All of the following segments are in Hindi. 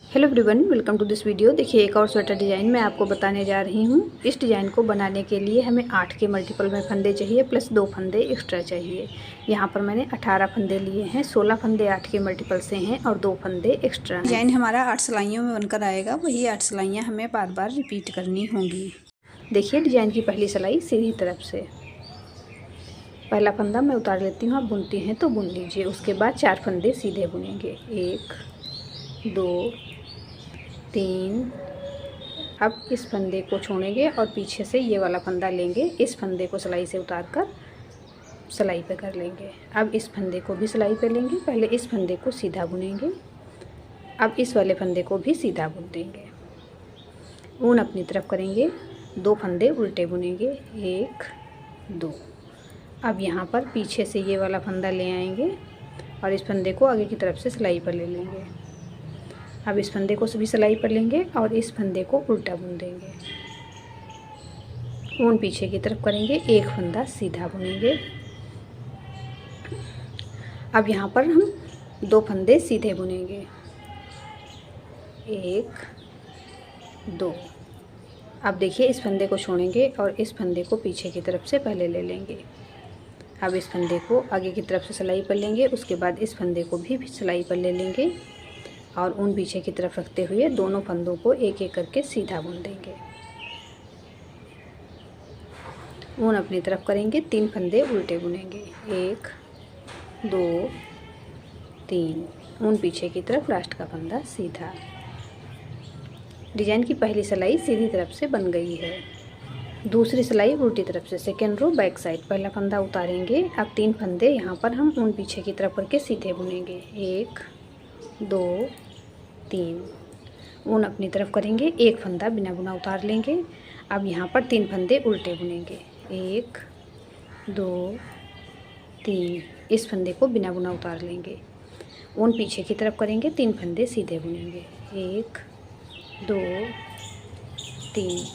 Hello everyone, welcome to this video. देखिए, एक और स्वेटर डिज़ाइन मैं आपको बताने जा रही हूँ। इस डिज़ाइन को बनाने के लिए हमें 8 के मल्टीपल में फंदे चाहिए प्लस 2 फंदे एक्स्ट्रा चाहिए। यहाँ पर मैंने 18 फंदे लिए हैं, 16 फंदे 8 के मल्टीपल से हैं और 2 फंदे एक्स्ट्रा हैं। डिज़ाइन हमारा 8 सिलाइयों में बनकर आएगा। वही 8 सिलाइयाँ हमें बार बार रिपीट करनी होंगी। देखिए, डिज़ाइन की पहली सिलाई सीधी तरफ से पहला फंदा मैं उतार लेती हूँ। आप बुनती हैं तो बुन लीजिए। उसके बाद 4 फंदे सीधे बुनेंगे, 1 2 3। अब इस फंदे को छोड़ेंगे और पीछे से ये वाला फंदा लेंगे। इस फंदे को सिलाई से उतार कर सिलाई पे कर लेंगे। अब इस फंदे को भी सिलाई पे लेंगे। पहले इस फंदे को सीधा बुनेंगे, अब इस वाले फंदे को भी सीधा बुन देंगे। ऊन अपनी तरफ करेंगे, 2 फंदे उल्टे बुनेंगे, 1 2। अब यहाँ पर पीछे से ये वाला फंदा ले आएंगे और इस फंदे को आगे की तरफ से सिलाई पर ले लेंगे। अब इस फंदे को भी सिलाई पर लेंगे और इस फंदे को उल्टा बुन देंगे। ऊन पीछे की तरफ करेंगे, 1 फंदा सीधा बुनेंगे। अब यहाँ पर हम 2 फंदे सीधे बुनेंगे, 1 2। अब देखिए, इस फंदे को छोड़ेंगे और इस फंदे को पीछे की तरफ से पहले ले लेंगे। अब इस फंदे को आगे की तरफ से सिलाई पर लेंगे। उसके बाद इस फंदे को भी सिलाई पर ले लेंगे और ऊन पीछे की तरफ रखते हुए दोनों फंदों को एक एक करके सीधा बुन देंगे। ऊन अपनी तरफ करेंगे, 3 फंदे उल्टे बुनेंगे, 1 2 3। ऊन पीछे की तरफ, लास्ट का फंदा सीधा। डिजाइन की पहली सिलाई सीधी तरफ से बन गई है। दूसरी सिलाई उल्टी तरफ से, सेकेंड रो बैक साइड। पहला फंदा उतारेंगे। अब 3 फंदे यहाँ पर हम ऊन पीछे की तरफ करके सीधे बुनेंगे, 1 2 3। ऊन अपनी तरफ करेंगे, 1 फंदा बिना बुना उतार लेंगे। अब यहाँ पर 3 फंदे उल्टे बुनेंगे, 1 2 3। इस फंदे को बिना बुना उतार लेंगे। ऊन पीछे की तरफ करेंगे, 3 फंदे सीधे बुनेंगे, 1 2 3।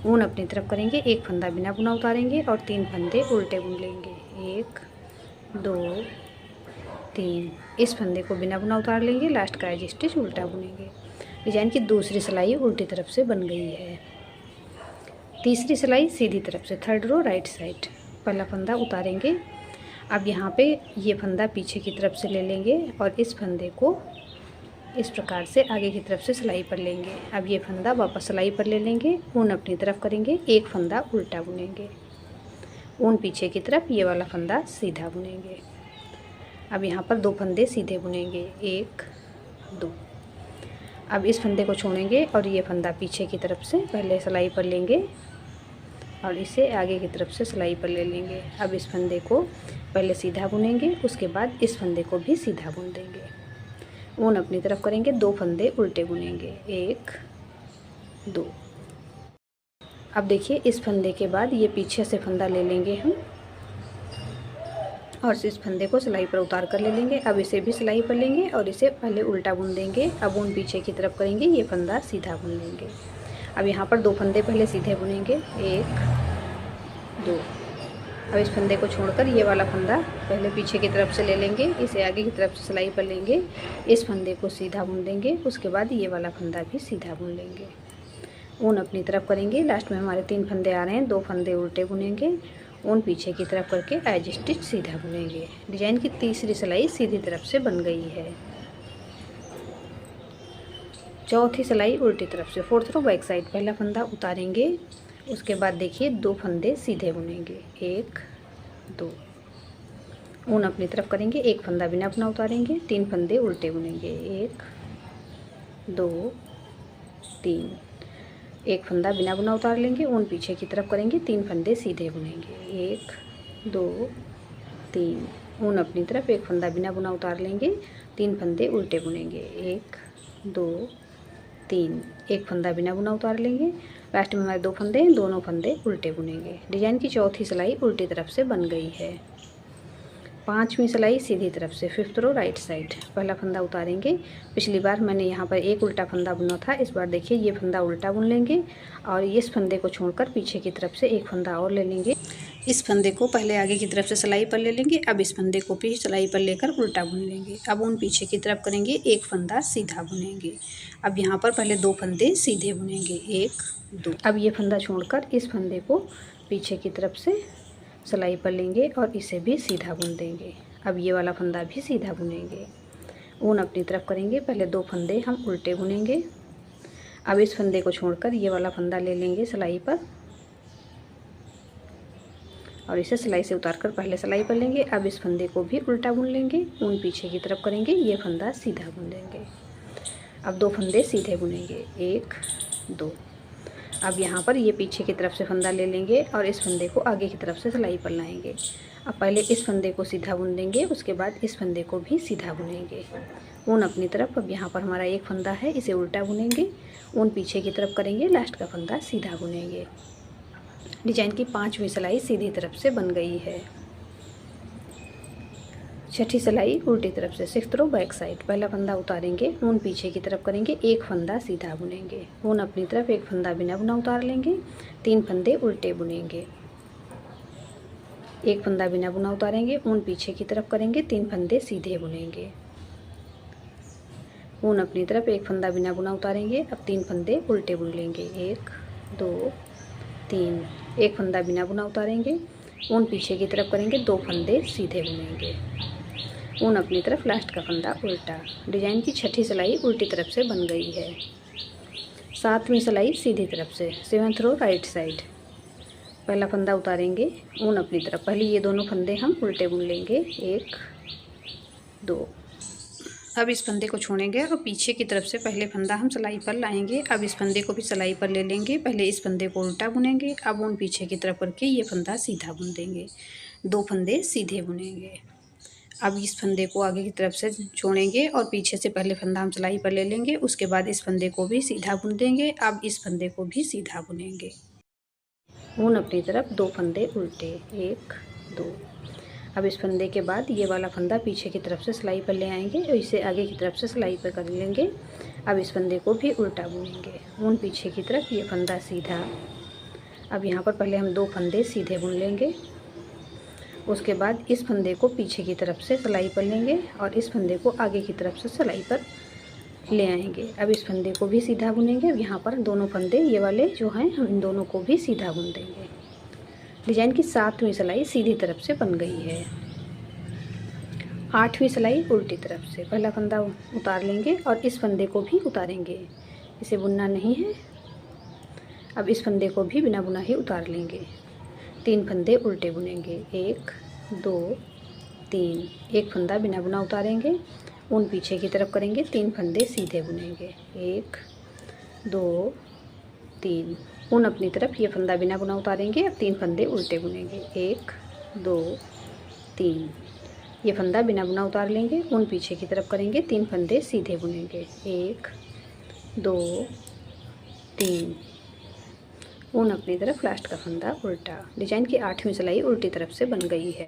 ऊन अपनी तरफ करेंगे, 1 फंदा बिना बुना उतारेंगे और 3 फंदे उल्टे बुन लेंगे, 1 2 3। इस फंदे को बिना बुना उतार लेंगे, लास्ट का एज स्टिच उल्टा बुनेंगे। डिजाइन की दूसरी सिलाई उल्टी तरफ से बन गई है। तीसरी सिलाई सीधी तरफ से, थर्ड रो राइट साइड। पहला फंदा उतारेंगे। अब यहाँ पे ये फंदा पीछे की तरफ से ले लेंगे और इस फंदे को इस प्रकार से आगे की तरफ से सिलाई पर लेंगे। अब ये फंदा वापस सिलाई पर ले लेंगे। ऊन अपनी तरफ करेंगे, 1 फंदा उल्टा बुनेंगे। ऊन पीछे की तरफ, ये वाला फंदा सीधा बुनेंगे। अब यहाँ पर 2 फंदे सीधे बुनेंगे, 1 2। अब इस फंदे को छोड़ेंगे और ये फंदा पीछे की तरफ से पहले सिलाई पर लेंगे और इसे आगे की तरफ से सिलाई पर ले लेंगे। अब इस फंदे को पहले सीधा बुनेंगे, उसके बाद इस फंदे को भी सीधा बुन देंगे। ऊन अपनी तरफ करेंगे, 2 फंदे उल्टे बुनेंगे, 1 2। अब देखिए, इस फंदे के बाद ये पीछे से फंदा ले लेंगे हम और इस फंदे को सिलाई पर उतार कर ले लेंगे। अब इसे भी सिलाई पर लेंगे और इसे पहले उल्टा बुन देंगे। अब ऊन पीछे की तरफ करेंगे, ये फंदा सीधा बुन लेंगे। अब यहाँ पर 2 फंदे पहले सीधे बुनेंगे, 1 2। अब इस फंदे को छोड़कर ये वाला फंदा पहले पीछे की तरफ से ले लेंगे, इसे आगे की तरफ से सिलाई पर लेंगे। इस फंदे को सीधा बुन देंगे, उसके बाद ये वाला फंदा भी सीधा बुन लेंगे। ऊन अपनी तरफ करेंगे। लास्ट में हमारे 3 फंदे आ रहे हैं, 2 फंदे उल्टे बुनेंगे। ऊन पीछे की तरफ करके एज स्टिच सीधा बुनेंगे। डिजाइन की तीसरी सिलाई सीधी तरफ से बन गई है। चौथी सिलाई उल्टी तरफ से, फोर्थ रो बैक साइड। पहला फंदा उतारेंगे, उसके बाद देखिए 2 फंदे सीधे बुनेंगे, 1 2। ऊन अपनी तरफ करेंगे, 1 फंदा बिना बुना उतारेंगे, 3 फंदे उल्टे बुनेंगे, 1 2 3। 1 फंदा बिना बुना उतार लेंगे। ऊन पीछे की तरफ करेंगे, 3 फंदे सीधे बुनेंगे, 1 2 3। ऊन अपनी तरफ, 1 फंदा बिना बुना उतार लेंगे, 3 फंदे उल्टे बुनेंगे, 1 2 3। 1 फंदा बिना बुना उतार लेंगे। लास्ट में हमारे 2 फंदे हैं, दोनों फंदे उल्टे बुनेंगे। डिजाइन की चौथी सिलाई उल्टी तरफ से बन गई है। 5वीं सिलाई सीधी तरफ से, 5th रो राइट साइड। पहला फंदा उतारेंगे। पिछली बार मैंने यहाँ पर 1 उल्टा फंदा बुना था, इस बार देखिए ये फंदा उल्टा बुन लेंगे और इस फंदे को छोड़कर पीछे की तरफ से 1 फंदा और ले लेंगे। इस फंदे को पहले आगे की तरफ से सिलाई पर ले लेंगे। अब इस फंदे को भी सिलाई पर लेकर उल्टा बुन लेंगे। अब उन पीछे की तरफ करेंगे, एक फंदा सीधा बुनेंगे। अब यहाँ पर पहले 2 फंदे सीधे बुनेंगे, 1 2। अब ये फंदा छोड़कर इस फंदे को पीछे की तरफ से सिलाई पर लेंगे और इसे भी सीधा बुन देंगे। अब ये वाला फंदा भी सीधा बुनेंगे। ऊन अपनी तरफ करेंगे, पहले 2 फंदे हम उल्टे बुनेंगे। अब इस फंदे को छोड़कर ये वाला फंदा ले लेंगे सिलाई पर और इसे सिलाई से उतारकर पहले सिलाई पर लेंगे। अब इस फंदे को भी उल्टा बुन लेंगे, ऊन पीछे की तरफ करेंगे, ये फंदा सीधा बुन देंगे। अब 2 फंदे सीधे बुनेंगे, 1 2। अब यहाँ पर ये पीछे की तरफ से फंदा ले लेंगे और इस फंदे को आगे की तरफ से सिलाई पर लाएंगे। अब पहले इस फंदे को सीधा बुन देंगे, उसके बाद इस फंदे को भी सीधा बुनेंगे, ऊन अपनी तरफ। अब यहाँ पर हमारा एक फंदा है, इसे उल्टा बुनेंगे, ऊन पीछे की तरफ करेंगे, लास्ट का फंदा सीधा बुनेंगे। डिजाइन की 5वीं सिलाई सीधी तरफ से बन गई है। 6ठी सिलाई उल्टी तरफ से, 6th रो बैक साइड। पहला फंदा उतारेंगे, ऊन पीछे की तरफ करेंगे, एक फंदा सीधा बुनेंगे, ऊन अपनी तरफ, एक फंदा बिना बुना उतार लेंगे, 3 फंदे उल्टे बुनेंगे, एक फंदा बिना बुना उतारेंगे, ऊन पीछे की तरफ करेंगे, 3 फंदे सीधे बुनेंगे, ऊन अपनी तरफ, एक फंदा बिना बुना उतारेंगे। अब 3 फंदे उल्टे बुन लेंगे, 1 2 3, एक फंदा बिना बुना उतारेंगे, ऊन पीछे की तरफ करेंगे, 2 फंदे सीधे बुनेंगे, ऊन अपनी तरफ, लास्ट का फंदा उल्टा। डिजाइन की 6ठी सिलाई उल्टी तरफ से बन गई है। 7वीं सिलाई सीधी तरफ से, 7th रो राइट साइड। पहला फंदा उतारेंगे, ऊन अपनी तरफ, पहले ये दोनों फंदे हम उल्टे बुन लेंगे, 1 2। अब इस फंदे को छोड़ेंगे और पीछे की तरफ से पहले फंदा हम सिलाई पर लाएंगे। अब इस फंदे को भी सिलाई पर ले लेंगे, पहले इस फंदे को उल्टा बुनेंगे। अब ऊन पीछे की तरफ करके ये फंदा सीधा बुन देंगे, 2 फंदे सीधे बुनेंगे। अब इस फंदे को आगे की तरफ से छोड़ेंगे और पीछे से पहले फंदा हम सिलाई पर ले लेंगे, उसके बाद इस फंदे को भी सीधा बुन देंगे। अब इस फंदे को भी सीधा बुनेंगे, ऊन अपनी तरफ, 2 फंदे उल्टे, 1 2। अब इस फंदे के बाद ये वाला फंदा पीछे की तरफ से सिलाई पर ले आएंगे और इसे आगे की तरफ से सिलाई पर कर लेंगे। अब इस फंदे को भी उल्टा बुनेंगे, ऊन पीछे की तरफ, ये फंदा सीधा। अब यहाँ पर पहले हम 2 फंदे सीधे बुन लेंगे, उसके बाद इस फंदे को पीछे की तरफ से सिलाई पर लेंगे और इस फंदे को आगे की तरफ से सिलाई पर ले आएंगे। अब इस फंदे को भी सीधा बुनेंगे। अब यहाँ पर दोनों फंदे ये वाले जो हैं, हम इन दोनों को भी सीधा बुन देंगे। डिजाइन की 7वीं सिलाई सीधी तरफ से बन गई है। 8वीं सिलाई उल्टी तरफ से, पहला फंदा उतार लेंगे और इस फंदे को भी उतारेंगे, इसे बुनना नहीं है। अब इस फंदे को भी बिना बुना ही उतार लेंगे, 3 फंदे उल्टे बुनेंगे, 1 2 3, एक फंदा बिना बुना उतारेंगे, ऊन पीछे की तरफ करेंगे, 3 फंदे सीधे बुनेंगे, 1 2 3, ऊन अपनी तरफ, ये फंदा बिना बुना उतारेंगे। अब 3 फंदे उल्टे बुनेंगे, 1 2 3, ये फंदा बिना बुना उतार लेंगे, ऊन पीछे की तरफ करेंगे, 3 फंदे सीधे बुनेंगे, 1 2 3, ऊन अपनी तरफ, लास्ट का फंदा उल्टा। डिजाइन की 8वीं सिलाई उल्टी तरफ से बन गई है।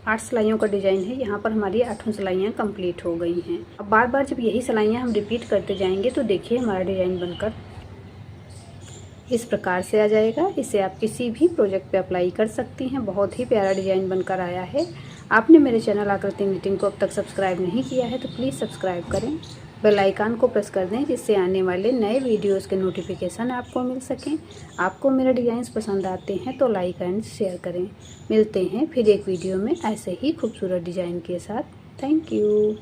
8 सिलाइयों का डिजाइन है। यहाँ पर हमारी 8 सिलाइयाँ कंप्लीट हो गई हैं। अब बार बार जब यही सिलाइयाँ हम रिपीट करते जाएंगे तो देखिए हमारा डिजाइन बनकर इस प्रकार से आ जाएगा। इसे आप किसी भी प्रोजेक्ट पे अप्लाई कर सकती हैं। बहुत ही प्यारा डिजाइन बनकर आया है। आपने मेरे चैनल आकृति निटिंग को अब तक सब्सक्राइब नहीं किया है तो प्लीज़ सब्सक्राइब करें, बेल आइकन को प्रेस कर दें जिससे आने वाले नए वीडियोस के नोटिफिकेशन आपको मिल सकें। आपको मेरे डिज़ाइंस पसंद आते हैं तो लाइक एंड शेयर करें। मिलते हैं फिर एक वीडियो में ऐसे ही खूबसूरत डिज़ाइन के साथ। Thank you.